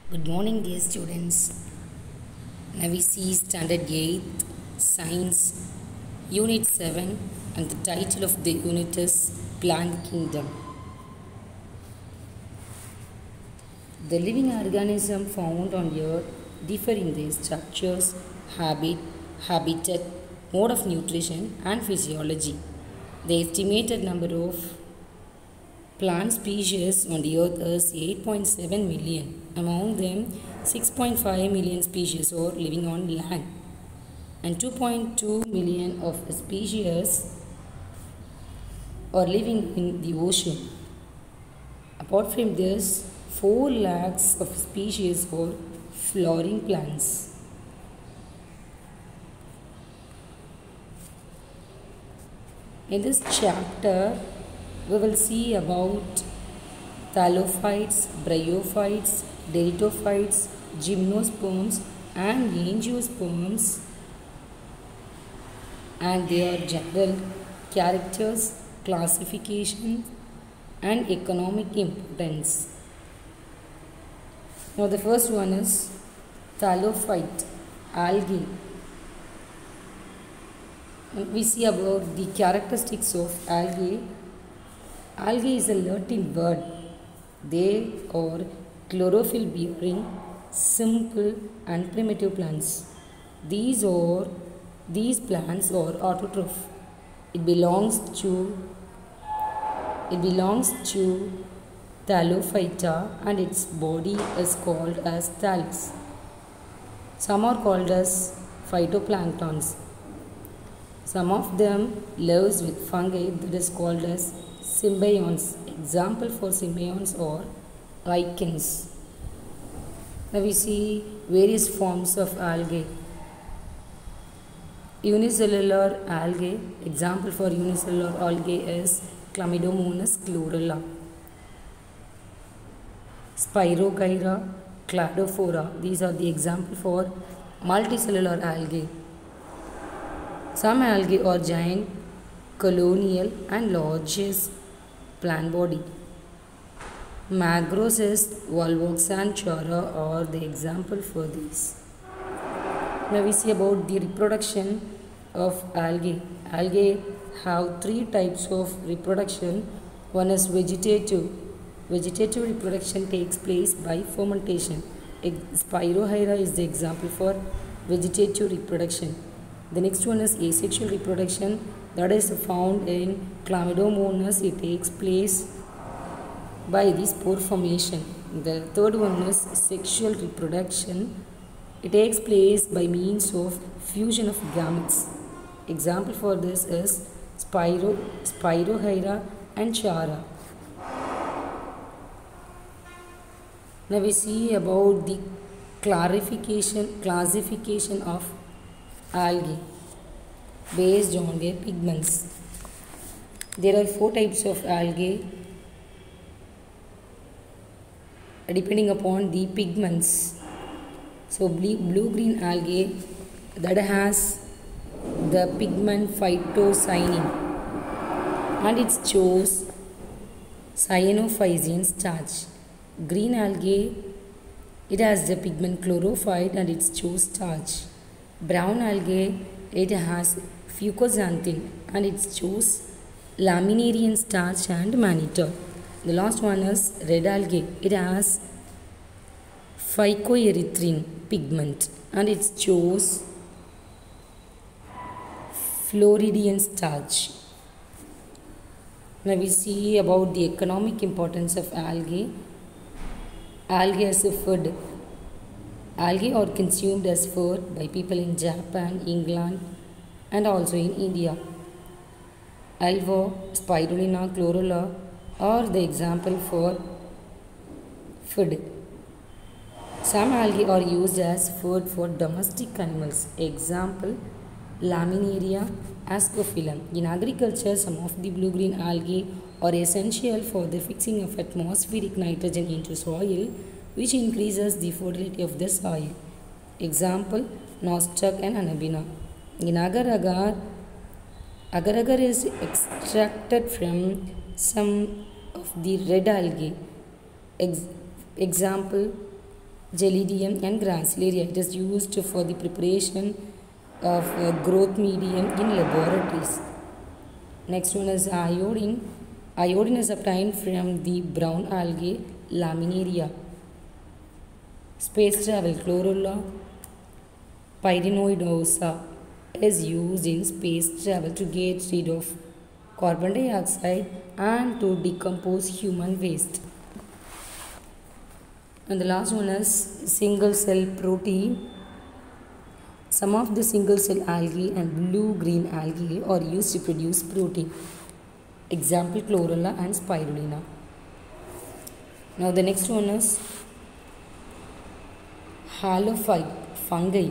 Good morning, dear students. Now we see Standard 8th Science Unit 7, and the title of the unit is Plant Kingdom. The living organisms found on Earth differ in their structures, habitat, mode of nutrition, and physiology. The estimated number of plant species on the earth is 8.7 million. Among them, 6.5 million species are living on land and 2.2 million of species are living in the ocean. Apart from this, 4 lakhs of species are flowering plants. In this chapter, we will see about thallophytes, bryophytes, deritophytes, gymnosperms and angiosperms and their general characters, classification and economic importance. Now the first one is thallophyte, algae. We see about the characteristics of algae. Algae is a Latin word. They are chlorophyll bearing, simple and primitive plants. These plants are autotroph. It belongs to Thallophyta and its body is called as thallus. Some are called as phytoplanktons. Some of them lives with fungi that is called as symbionts. Example for symbionts are lichens. Now we see various forms of algae. Unicellular algae. Example for unicellular algae is Chlamydomonas chlorella, Spirogyra, Cladophora. These are the example for multicellular algae. Some algae are giant, colonial and largest plant body. Macrocyst, Volvox and Chara are the example for this. Now we see about the reproduction of algae. Algae have 3 types of reproduction. One is vegetative. Vegetative reproduction takes place by fermentation. Spirogyra is the example for vegetative reproduction. The next one is asexual reproduction, that is found in Chlamydomonas. It takes place by the spore formation. The third one is sexual reproduction. It takes place by means of fusion of gametes. Example for this is Spirogyra and Chara. Now we see about the classification of algae based on their pigments. There are 4 types of algae depending upon the pigments. So blue-green algae that has the pigment phytocyanin and it shows cyanophysin starch. Green algae, it has the pigment chlorophyte and it shows starch. Brown algae, it has fucoxanthin and it shows laminarian starch and mannitol. The last one is red algae. It has phycoerythrin pigment and it shows Floridian starch. Now we see about the economic importance of algae. Algae as a food. Algae are consumed as food by people in Japan, England and also in India. Alva, Spirulina, Chlorella are the example for food. Some algae are used as food for domestic animals. Example, Laminaria ascophyllum. In agriculture, some of the blue-green algae are essential for the fixing of atmospheric nitrogen into soil, which increases the fertility of the soil. Example, nostoc and anabina. In agar-agar is extracted from some of the red algae. Example, Gelidium and Gracilaria. It is used for the preparation of growth medium in laboratories. Next one is iodine. Iodine is obtained from the brown algae Laminaria. Space travel. Chlorella pyrenoidosa is used in space travel to get rid of carbon dioxide and to decompose human waste. And the last one is single cell protein. Some of the single cell algae and blue-green algae are used to produce protein. Example, chlorella and spirulina. Now the next one is halophyte fungi.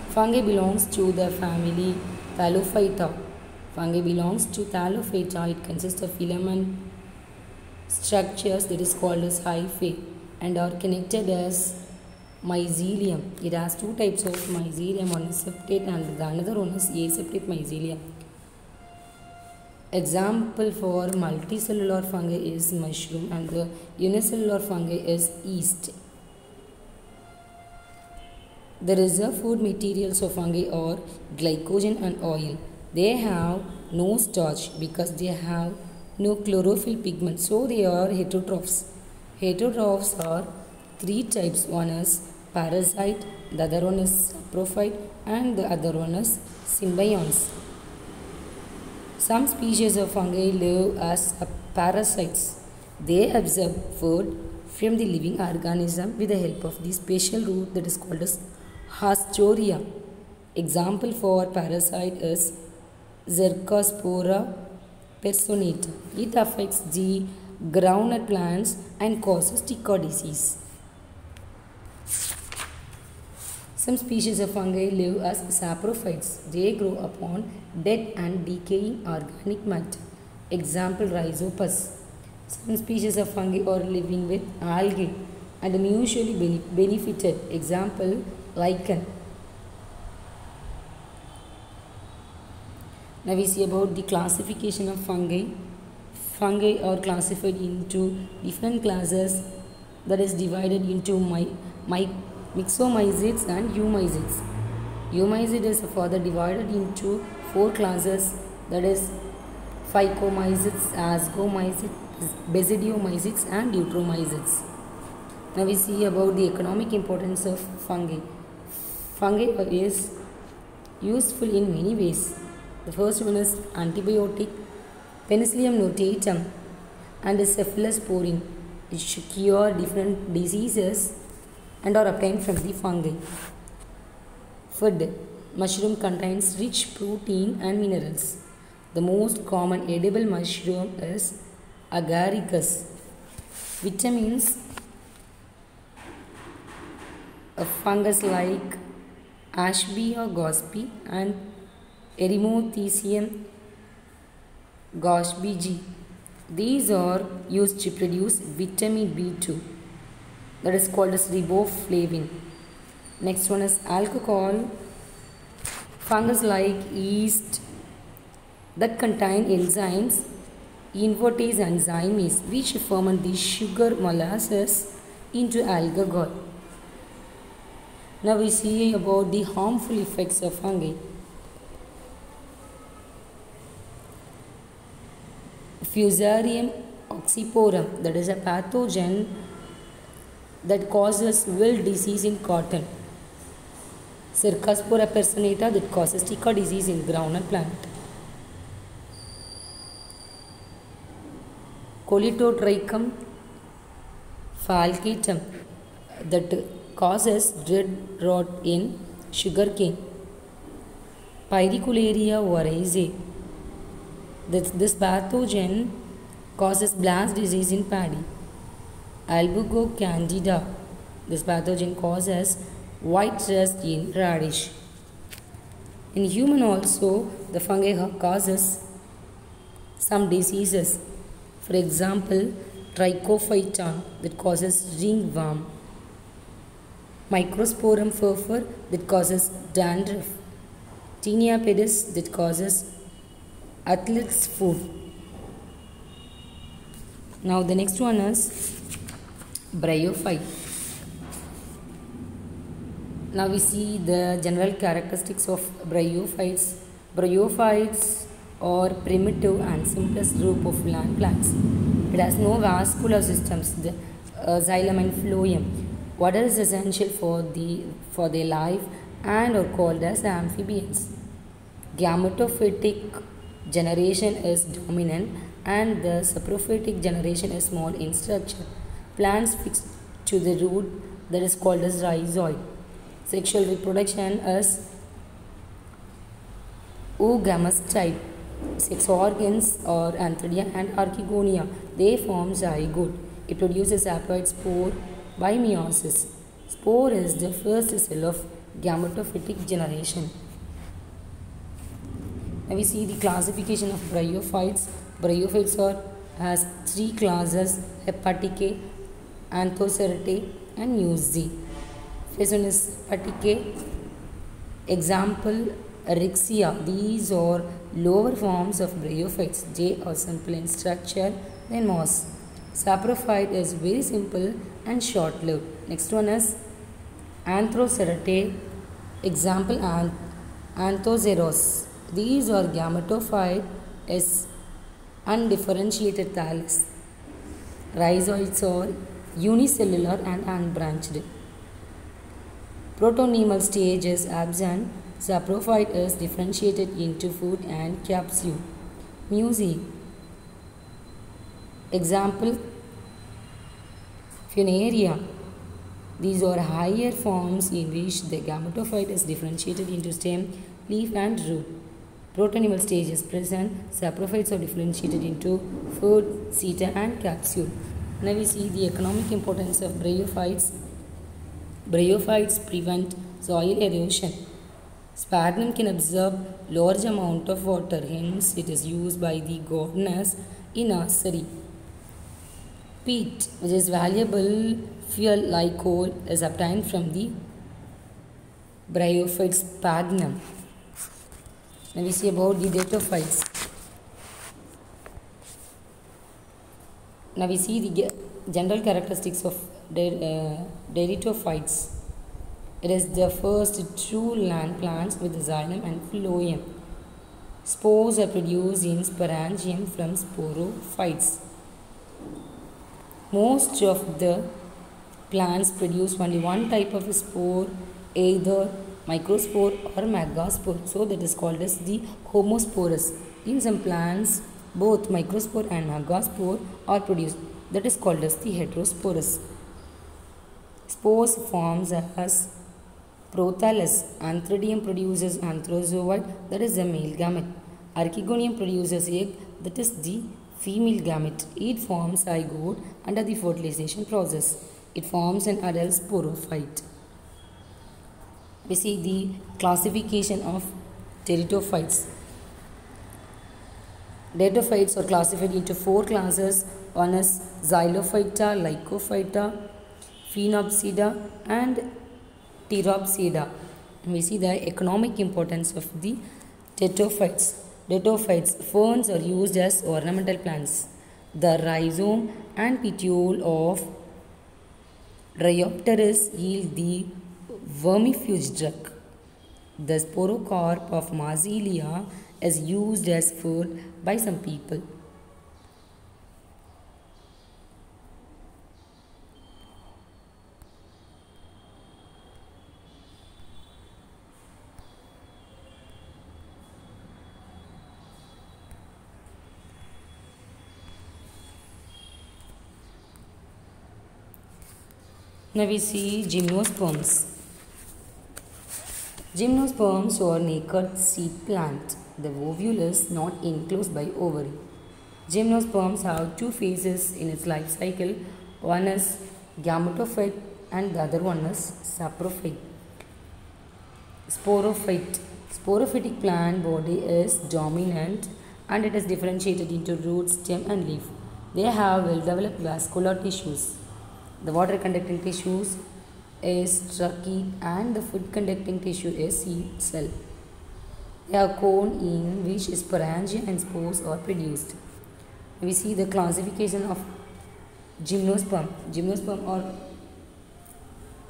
Fungi belongs to the family Thallophyta. Fungi belongs to Thallophyta. It consists of filament structures that is called as hyphae and are connected as mycelium. It has two types of mycelium, one is septate and the another one is aseptate mycelium. Example for multicellular fungi is mushroom and the unicellular fungi is yeast. The reserve food materials of fungi are glycogen and oil. They have no starch because they have no chlorophyll pigment, so they are heterotrophs. Heterotrophs are three types. One is parasite, the other one is saprophyte and the other one is symbionts. Some species of fungi live as parasites. They absorb food from the living organism with the help of the special root that is called as Hastoria. Example for parasite is Zercospora personata. It affects the groundnut plants and causes Tika disease. Some species of fungi live as saprophytes. They grow upon dead and decaying organic matter. Example, Rhizopus. Some species of fungi are living with algae and mutually benefited. Example, lichen. Now we see about the classification of fungi. Fungi are classified into different classes, that is divided into myxomycetes and eumycetes. Eumycete is further divided into four classes, that is phycomycetes, ascomycetes, basidiomycetes and deuteromycetes. Now we see about the economic importance of fungi. Fungi is useful in many ways. The first one is antibiotic, Penicillium notatum and cephalosporin, which cure different diseases and are obtained from the fungi. Food. Mushroom contains rich protein and minerals. The most common edible mushroom is agaricus. Vitamins. A fungus like Ashbia gospi and Erythrothecium gosbiji. These are used to produce vitamin B2, that is called as riboflavin. Next one is alcohol. Fungus like yeast that contain enzymes, invertase enzymes, which ferment the sugar molasses into alcohol. Now we see about the harmful effects of fungi. Fusarium oxyporum, that is a pathogen that causes wilt disease in cotton. Cercospora personata, that causes Tika disease in groundnut plant. Colitotrichum falciparum, that causes dread rot in sugarcane. Pyricularia oryzae, this pathogen causes blast disease in paddy. Albugo candida, this pathogen causes white rust in radish. In human also, the fungi causes some diseases. For example, Trichophyton, that causes ringworm. Microsporum furfur, that causes dandruff. Tinea pedis, that causes athlete's foot. Now the next one is Bryophyte. Now we see the general characteristics of bryophytes. Bryophytes are primitive and simplest group of land plants. It has no vascular systems, the xylem and phloem. Water is essential for their life and are called as amphibians. Gametophytic generation is dominant and the saprophytic generation is small in structure. Plants fixed to the root that is called as rhizoid. Sexual reproduction is oogamous type. Sex organs are antheridia and archegonia. They form zygote. It produces haploid spore by meiosis. Spore is the first cell of gametophytic generation. Now we see the classification of bryophytes. Bryophytes has three classes: Hepaticae, Anthoceratae, and Musae. First one is Hepaticae. Example, Rixia. These are lower forms of bryophytes. They are simple in structure than moss. Saprophyte is very simple and short-lived. Next one is Anthoceratae. Example, Anthoceros. These are gametophyte is undifferentiated thallus. Rhizoids are unicellular and unbranched. Protonemal stage is absent. Saprophyte is differentiated into food and capsule. Musae. Example, Funaria. These are higher forms in which the gametophyte is differentiated into stem, leaf and root. Protonemal stage is present. Saprophytes are differentiated into food, seta and capsule. Now we see the economic importance of bryophytes. Bryophytes prevent soil erosion. Sphagnum can absorb large amount of water, hence it is used by the gardeners in nursery. Peat, which is valuable fuel like coal, is obtained from the bryophyte sphagnum. Now we see about the datophytes. Now we see the general characteristics of datophytes. It is the first true land plants with xylem and phloem. Spores are produced in sporangium from sporophytes. Most of the plants produce only one type of spore, either microspore or megaspore, so that is called as the homosporous. In some plants, both microspore and megaspore are produced, that is called as the heterosporous. Spores forms as prothallus. Antheridium produces anthrozoid, that is the male gamete. Archegonium produces egg, that is the female gamete. It forms zygote under the fertilization process. It forms an adult sporophyte. We see the classification of pteridophytes. Datophytes are classified into four classes. One is Xylophyta, Lycophyta, Phenopsida and Pteropsida. We see the economic importance of the datophytes. Datophytes, ferns are used as ornamental plants. The rhizome and petiole of Dryopteris yield the vermifuge drug. The sporocarp of Marsilia is used as food by some people. Now we see gymnosperms. Gymnosperms are naked seed plant. The ovule is not enclosed by ovary. Gymnosperms have two phases in its life cycle. One is gametophyte and the other one is saprophyte. Sporophyte. Sporophytic plant body is dominant and it is differentiated into root, stem and leaf. They have well-developed vascular tissues. The water conducting tissues is trachea and the food conducting tissue is seed cell. They have cone in which sporangia and spores are produced. We see the classification of Gymnosperm. Gymnosperm are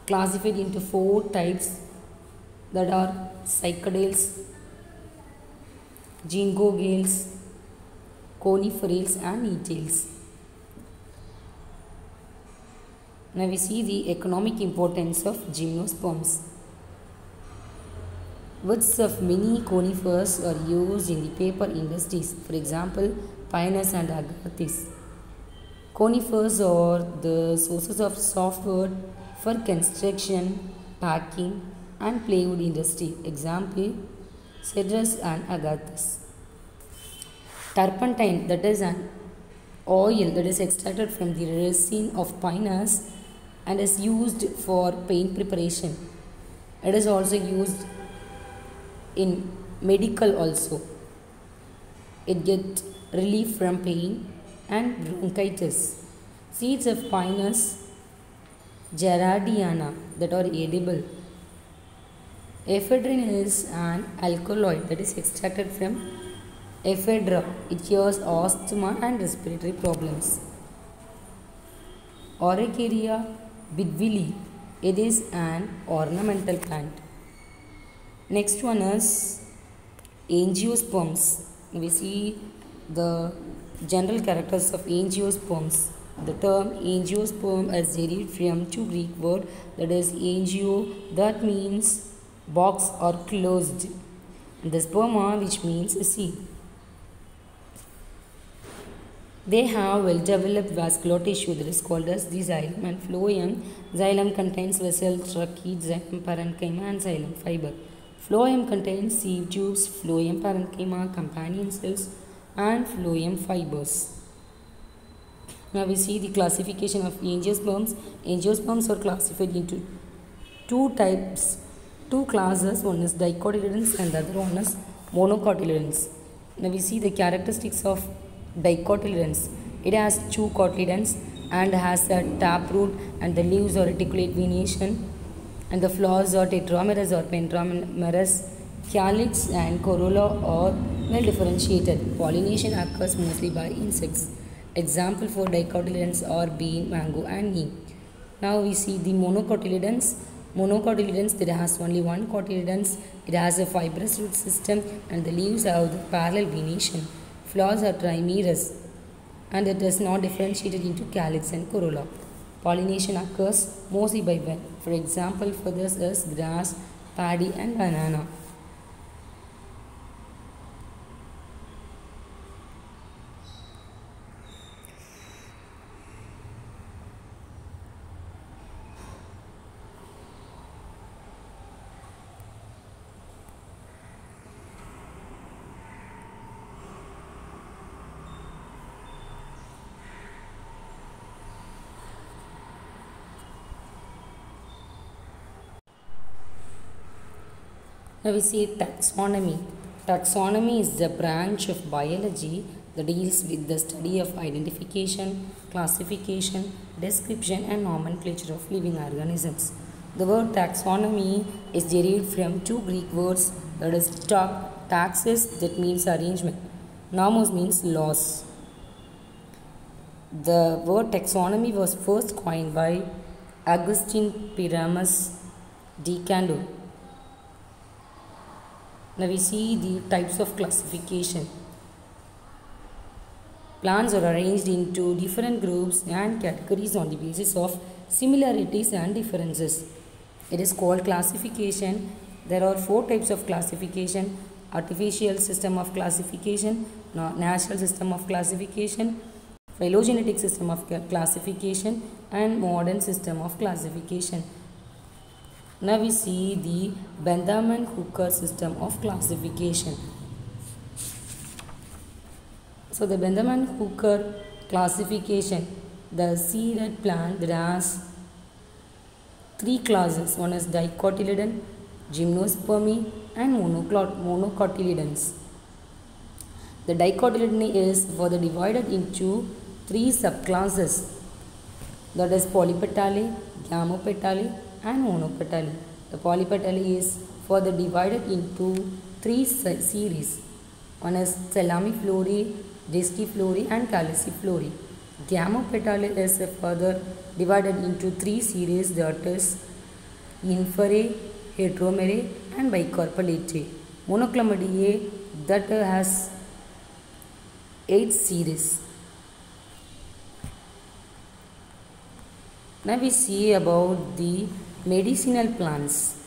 classified into four types that are cycadales, gingogales, coniferales and etales. Now we see the economic importance of gymnosperms. Woods of many conifers are used in the paper industries, for example, pinus and agathis. Conifers are the sources of softwood for construction, packing and plywood industry. Example, cedrus and agathis. Turpentine, that is an oil that is extracted from the resin of pinus and is used for paint preparation. It is also used in medical also. It gets relief from pain and bronchitis. Seeds of Pinus gerardiana that are edible. Ephedrine is an alkaloid that is extracted from ephedra. It cures asthma and respiratory problems. Oricaria bidwilli. It is an ornamental plant. Next one is angiosperms. We see the general characters of angiosperms. The term angiosperm is derived from two Greek words, that is angio, that means box or closed, and the sperma, which means a seed. They have well-developed vascular tissue that is called as the xylem and phloem. Xylem contains vessel, trachea, xylem parenchyma and xylem fiber. Phloem contains sieve tubes, phloem parenchyma, companion cells and phloem fibers. Now we see the classification of angiosperms. Angiosperms are classified into two types, two classes. One is dicotyledons and the other one is monocotyledons. Now we see the characteristics of dicotyledons. It has two cotyledons and has a taproot, and the leaves are reticulate venation, and the flowers are tetramerous or pentamerous. Calyx and corolla are well differentiated. Pollination occurs mostly by insects. Example for dicotyledons are bean, mango and neem. Now we see the monocotyledons. Monocotyledons, that has only one cotyledons. It has a fibrous root system and the leaves have the parallel venation. Flowers are trimerous and it is not differentiated into calyx and corolla. Pollination occurs mostly by wind. For example, for this is grass, paddy and banana. Now we see taxonomy. Taxonomy is the branch of biology that deals with the study of identification, classification, description and nomenclature of living organisms. The word taxonomy is derived from two Greek words, that is taxis, that means arrangement. Nomos means laws. The word taxonomy was first coined by Augustine Pyramus de Candour. Now we see the types of classification. Plants are arranged into different groups and categories on the basis of similarities and differences. It is called classification. There are four types of classification: artificial system of classification, natural system of classification, phylogenetic system of classification and modern system of classification. Now we see the Bentham-Hooker system of classification. So the Bentham-Hooker classification, the seeded plant that has three classes. One is dicotyledon, gymnospermy and monocotyledons. The dicotyledon is further divided into three subclasses, that is polypetalae, gamopetalae and monopetalae. The polypetalae is further divided into three series. One is Salamiflorae, Disciflorae and Calyciflorae. Gamma petale is further divided into three series, that is inferae, heteromerae and bicarpellate. Monoclamidae that has 8 series. Now we see about the medicinal plants.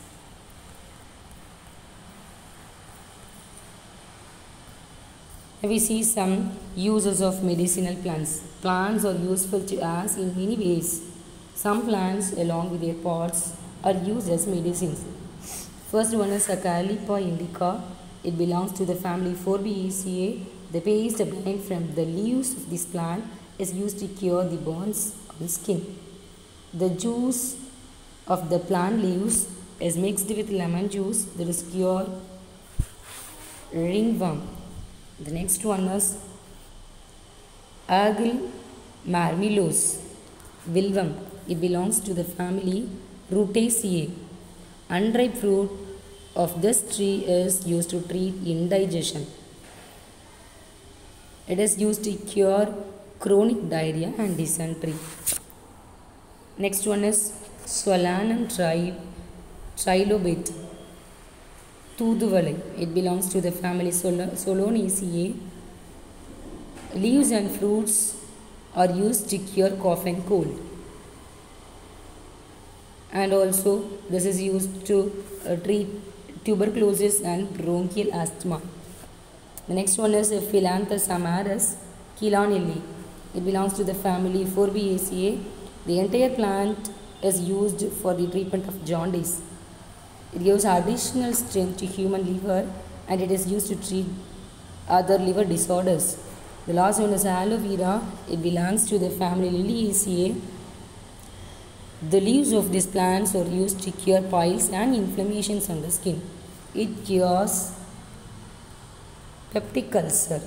Now we see some uses of medicinal plants. Plants are useful to us in many ways. Some plants along with their pods are used as medicines. First one is Acalypha indica. It belongs to the family Forbiaceae. The paste obtained from the leaves of this plant is used to cure the burns on skin. The juice of the plant leaves is mixed with lemon juice that is cure ringworm. The next one is Agel marmelos, Wilwum. It belongs to the family Rutaceae. Unripe fruit of this tree is used to treat indigestion. It is used to cure chronic diarrhea and dysentery. Next one is Solanum trilobate, Thuduvalai. It belongs to the family Solanaceae. Leaves and fruits are used to cure cough and cold. And also this is used to treat tuberculosis and bronchial asthma. The next one is Phyllanthus amaris Killanilli. It belongs to the family Forbiaceae. The entire plant is used for the treatment of jaundice. It gives additional strength to human liver and it is used to treat other liver disorders. The last one is aloe vera. It belongs to the family Liliaceae. The leaves of these plants are used to cure piles and inflammations on the skin. It cures peptic ulcer.